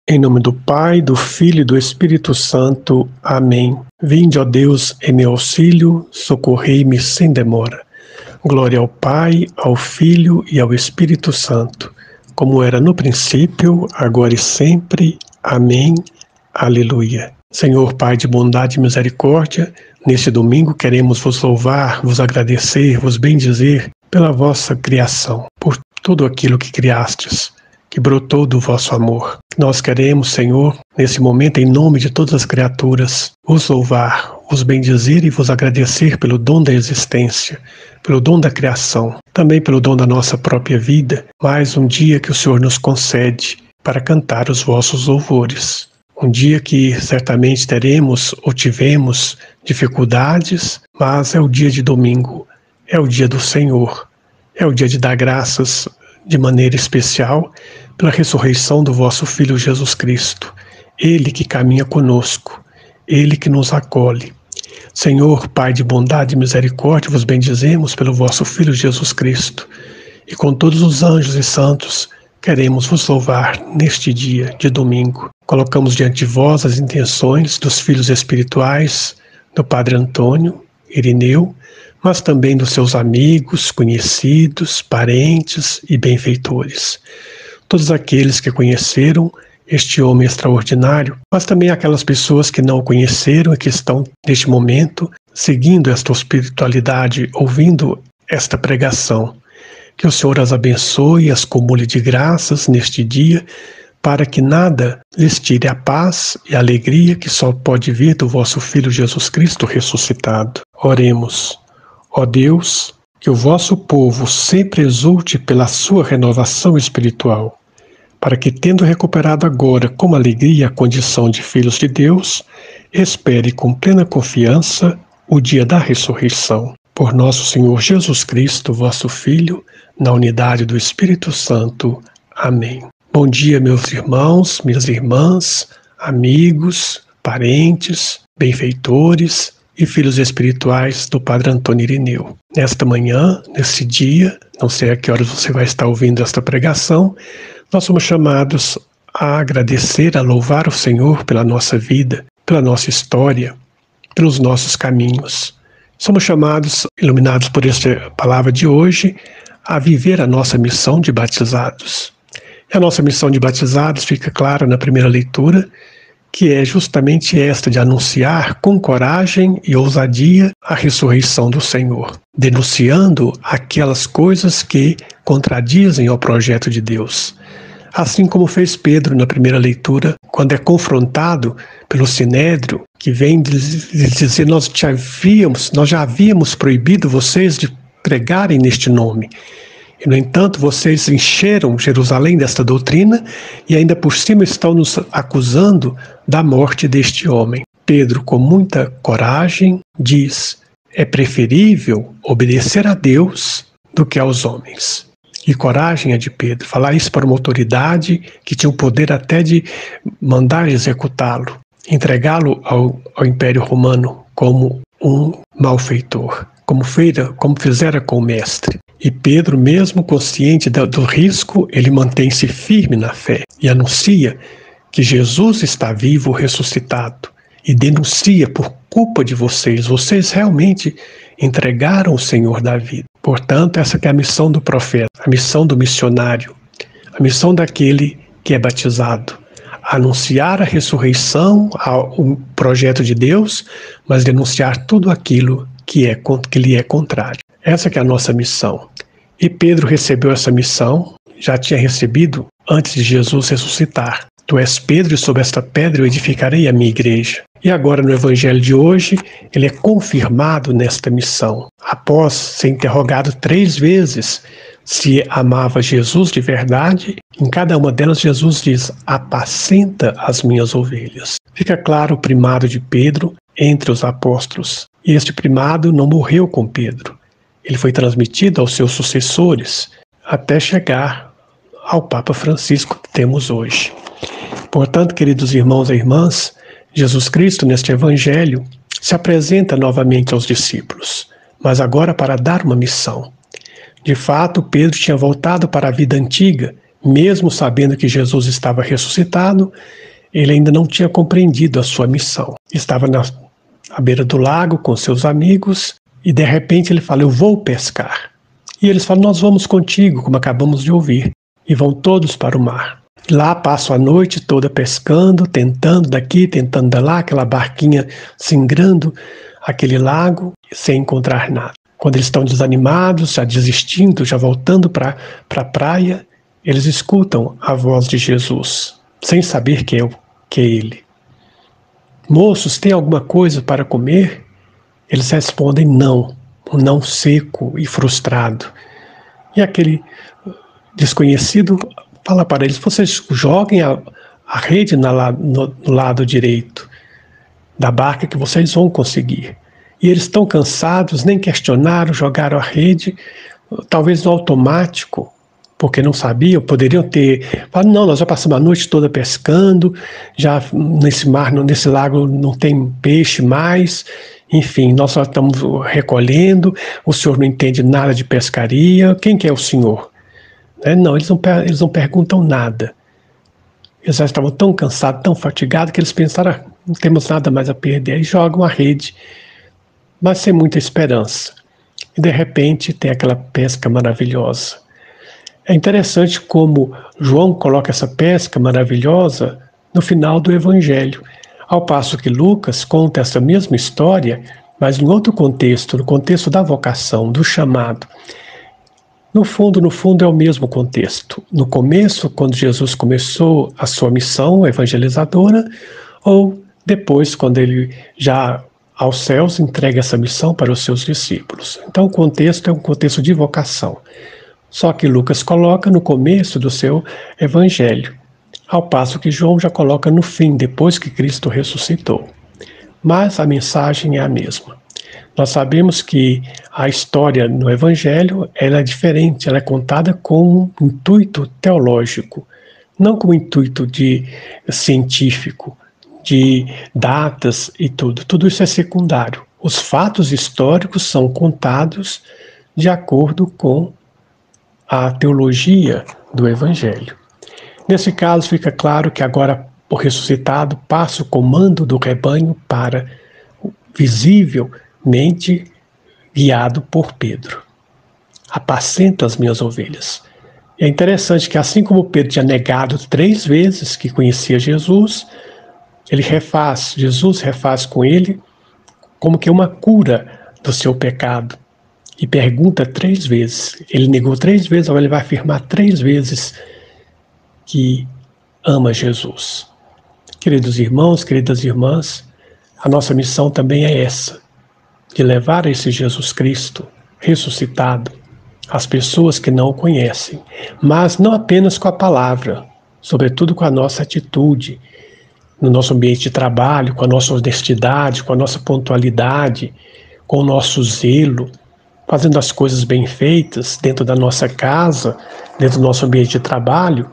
Em nome do Pai, do Filho e do Espírito Santo. Amém. Vinde, ó Deus, em meu auxílio, socorrei-me sem demora. Glória ao Pai, ao Filho e ao Espírito Santo, como era no princípio, agora e sempre. Amém. Aleluia. Senhor, Pai de bondade e misericórdia, neste domingo queremos vos louvar, vos agradecer, vos bendizer pela vossa criação, por tudo aquilo que criastes, que brotou do vosso amor. Nós queremos, Senhor, nesse momento, em nome de todas as criaturas, vos louvar, vos bendizer e vos agradecer pelo dom da existência, pelo dom da criação, também pelo dom da nossa própria vida, mais um dia que o Senhor nos concede para cantar os vossos louvores. Um dia que certamente teremos ou tivemos dificuldades, mas é o dia de domingo, é o dia do Senhor, é o dia de dar graças de maneira especial pela ressurreição do vosso Filho Jesus Cristo, Ele que caminha conosco, Ele que nos acolhe. Senhor, Pai de bondade e misericórdia, vos bendizemos pelo vosso Filho Jesus Cristo, e com todos os anjos e santos queremos vos louvar neste dia de domingo. Colocamos diante de vós as intenções dos filhos espirituais do Padre Antônio, Irineu, mas também dos seus amigos, conhecidos, parentes e benfeitores. Todos aqueles que conheceram este homem extraordinário, mas também aquelas pessoas que não o conheceram e que estão, neste momento, seguindo esta espiritualidade, ouvindo esta pregação. Que o Senhor as abençoe e as cumule de graças neste dia, para que nada lhes tire a paz e a alegria que só pode vir do vosso Filho Jesus Cristo ressuscitado. Oremos. Ó Deus, que o vosso povo sempre exulte pela sua renovação espiritual, para que, tendo recuperado agora com alegria a condição de filhos de Deus, espere com plena confiança o dia da ressurreição. Por nosso Senhor Jesus Cristo, vosso Filho, na unidade do Espírito Santo. Amém. Bom dia, meus irmãos, minhas irmãs, amigos, parentes, benfeitores e filhos espirituais do Padre Antônio Irineu. Nesta manhã, nesse dia, não sei a que horas você vai estar ouvindo esta pregação, nós somos chamados a agradecer, a louvar o Senhor pela nossa vida, pela nossa história, pelos nossos caminhos. Somos chamados, iluminados por esta palavra de hoje, a viver a nossa missão de batizados. E a nossa missão de batizados fica clara na primeira leitura, que é justamente esta de anunciar com coragem e ousadia a ressurreição do Senhor, denunciando aquelas coisas que contradizem ao projeto de Deus. Assim como fez Pedro na primeira leitura, quando é confrontado pelo Sinédrio, que vem dizer: nós já havíamos proibido vocês de pregarem neste nome. E, no entanto, vocês encheram Jerusalém desta doutrina e ainda por cima estão nos acusando da morte deste homem. Pedro, com muita coragem, diz: é preferível obedecer a Deus do que aos homens. E coragem é de Pedro, falar isso para uma autoridade que tinha o poder até de mandar executá-lo, entregá-lo ao Império Romano como um malfeitor, como fizera com o mestre. E Pedro, mesmo consciente do risco, ele mantém-se firme na fé e anuncia que Jesus está vivo, ressuscitado, e denuncia: por culpa de vocês realmente entregaram o Senhor da vida. Portanto, essa que é a missão do profeta, a missão do missionário, a missão daquele que é batizado. Anunciar a ressurreição, o projeto de Deus, mas denunciar tudo aquilo que lhe é contrário. Essa que é a nossa missão. E Pedro recebeu essa missão, já tinha recebido antes de Jesus ressuscitar. Tu és Pedro, e sobre esta pedra eu edificarei a minha igreja. E agora, no Evangelho de hoje, ele é confirmado nesta missão. Após ser interrogado 3 vezes se amava Jesus de verdade, em cada uma delas Jesus diz: apacenta as minhas ovelhas. Fica claro o primado de Pedro entre os apóstolos. E este primado não morreu com Pedro. Ele foi transmitido aos seus sucessores até chegar ao Papa Francisco que temos hoje. Portanto, queridos irmãos e irmãs, Jesus Cristo, neste Evangelho, se apresenta novamente aos discípulos, mas agora para dar uma missão. De fato, Pedro tinha voltado para a vida antiga, Mesmo sabendo que Jesus estava ressuscitado, ele ainda não tinha compreendido a sua missão. Estava à beira do lago com seus amigos e de repente ele fala: eu vou pescar. E eles falam: nós vamos contigo, como acabamos de ouvir. E vão todos para o mar. Lá passam a noite toda pescando, tentando daqui, tentando de lá, aquela barquinha singrando aquele lago, sem encontrar nada. Quando eles estão desanimados, já desistindo, já voltando para a praia, eles escutam a voz de Jesus, sem saber que é ele. Moços, tem alguma coisa para comer? Eles respondem não, um não seco e frustrado. E aquele desconhecido fala para eles: vocês joguem a rede no lado direito da barca que vocês vão conseguir. E eles estão cansados, nem questionaram, jogaram a rede, talvez no automático, porque não sabiam, poderiam ter falado: não, nós já passamos a noite toda pescando, já nesse mar, nesse lago não tem peixe mais, enfim, nós só estamos recolhendo, o senhor não entende nada de pescaria, quem que é o senhor? Não, eles não perguntam nada. Eles já estavam tão cansados, tão fatigados, que eles pensaram: não temos nada mais a perder, e jogam a rede, mas sem muita esperança. E de repente tem aquela pesca maravilhosa. É interessante como João coloca essa pesca maravilhosa no final do Evangelho, ao passo que Lucas conta essa mesma história, mas em outro contexto, no contexto da vocação, do chamado. No fundo é o mesmo contexto. No começo, quando Jesus começou a sua missão evangelizadora, ou depois, quando ele já aos céus entrega essa missão para os seus discípulos. Então o contexto é um contexto de vocação. Só que Lucas coloca no começo do seu evangelho, ao passo que João já coloca no fim, depois que Cristo ressuscitou. Mas a mensagem é a mesma. Nós sabemos que a história no evangelho ela é diferente, ela é contada com um intuito teológico, não com um intuito científico, de datas e tudo. Tudo isso é secundário. Os fatos históricos são contados de acordo com a teologia do Evangelho. Nesse caso, fica claro que agora o ressuscitado passa o comando do rebanho para visivelmente guiado por Pedro. Apacenta as minhas ovelhas. E é interessante que assim como Pedro tinha negado 3 vezes que conhecia Jesus refaz com ele como que uma cura do seu pecado. E pergunta 3 vezes. Ele negou 3 vezes, agora ele vai afirmar 3 vezes que ama Jesus. Queridos irmãos, queridas irmãs, a nossa missão também é essa, de levar esse Jesus Cristo ressuscitado às pessoas que não o conhecem, mas não apenas com a palavra, sobretudo com a nossa atitude, no nosso ambiente de trabalho, com a nossa honestidade, com a nossa pontualidade, com o nosso zelo, fazendo as coisas bem feitas dentro da nossa casa, dentro do nosso ambiente de trabalho,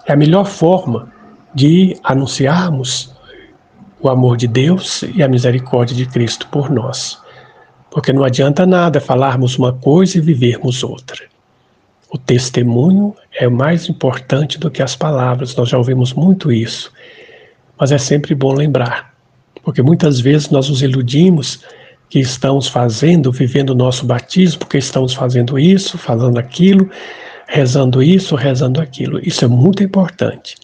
é a melhor forma de anunciarmos o amor de Deus e a misericórdia de Cristo por nós. Porque não adianta nada falarmos uma coisa e vivermos outra. O testemunho é mais importante do que as palavras, nós já ouvimos muito isso. Mas é sempre bom lembrar, porque muitas vezes nós nos iludimos que estamos vivendo o nosso batismo, porque estamos fazendo isso, falando aquilo, rezando isso, rezando aquilo. Isso é muito importante.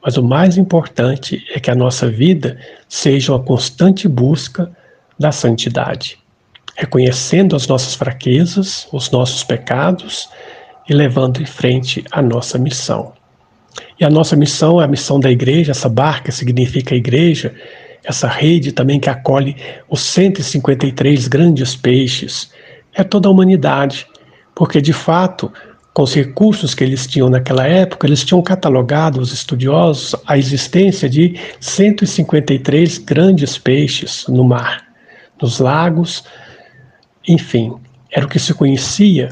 Mas o mais importante é que a nossa vida seja uma constante busca da santidade, reconhecendo as nossas fraquezas, os nossos pecados e levando em frente a nossa missão. E a nossa missão é a missão da igreja, essa barca significa igreja, essa rede também que acolhe os 153 grandes peixes, é toda a humanidade, porque de fato, com os recursos que eles tinham naquela época, eles tinham catalogado, os estudiosos, a existência de 153 grandes peixes no mar, nos lagos, enfim, era o que se conhecia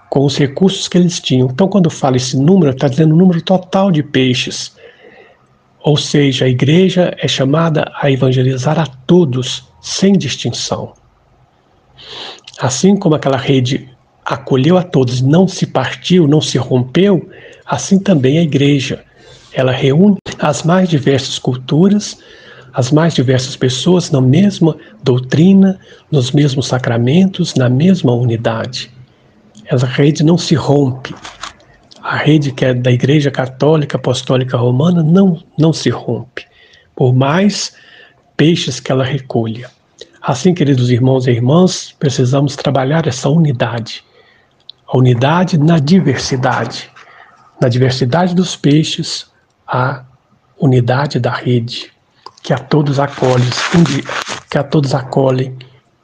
com os recursos que eles tinham. Então, quando fala esse número, está dizendo o número total de peixes. Ou seja, a igreja é chamada a evangelizar a todos, sem distinção. Assim como aquela rede acolheu a todos, não se partiu, não se rompeu, assim também a igreja. Ela reúne as mais diversas culturas, as mais diversas pessoas na mesma doutrina, nos mesmos sacramentos, na mesma unidade. Essa rede não se rompe. A rede que é da Igreja Católica Apostólica Romana não se rompe, por mais peixes que ela recolha. Assim, queridos irmãos e irmãs, precisamos trabalhar essa unidade. A unidade na diversidade. Na diversidade dos peixes, a unidade da rede, que a todos acolhem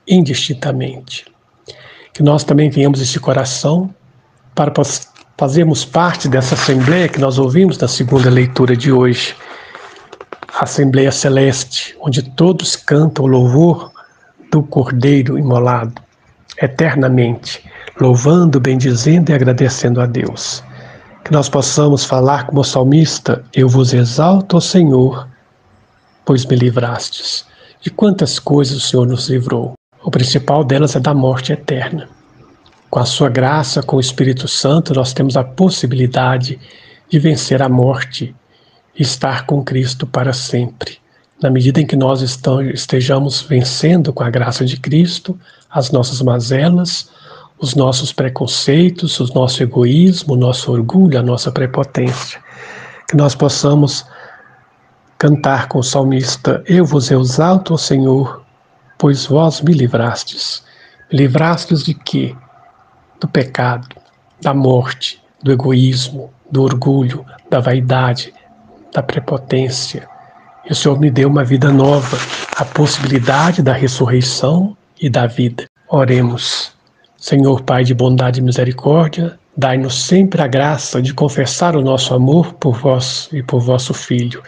indistintamente. Que nós também tenhamos esse coração para fazermos parte dessa Assembleia que nós ouvimos na segunda leitura de hoje, a Assembleia Celeste, onde todos cantam o louvor do Cordeiro imolado, eternamente, louvando, bendizendo e agradecendo a Deus. Que nós possamos falar como o salmista: eu vos exalto, ó Senhor, pois me livrastes. De quantas coisas o Senhor nos livrou. O principal delas é da morte eterna. Com a sua graça, com o Espírito Santo, nós temos a possibilidade de vencer a morte e estar com Cristo para sempre. Na medida em que nós estejamos vencendo com a graça de Cristo as nossas mazelas, os nossos preconceitos, o nosso egoísmo, o nosso orgulho, a nossa prepotência. Que nós possamos cantar com o salmista: eu vos exalto, ó Senhor, pois vós me livrastes. Me livrastes de quê? Do pecado, da morte, do egoísmo, do orgulho, da vaidade, da prepotência. E o Senhor me deu uma vida nova, a possibilidade da ressurreição e da vida. Oremos. Senhor Pai de bondade e misericórdia, dai-nos sempre a graça de confessar o nosso amor por vós e por vosso Filho,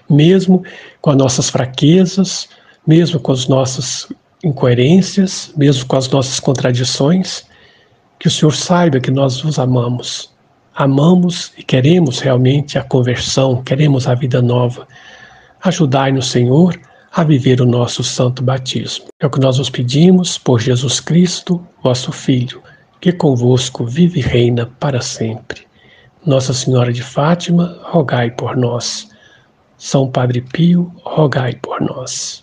mesmo com as nossas fraquezas, mesmo com as nossas incoerências, mesmo com as nossas contradições. Que o Senhor saiba que nós vos amamos. Amamos e queremos realmente a conversão, queremos a vida nova. Ajudai-nos, Senhor, a viver o nosso santo batismo. É o que nós vos pedimos por Jesus Cristo, vosso Filho, que convosco vive e reina para sempre. Nossa Senhora de Fátima, rogai por nós. São Padre Pio, rogai por nós.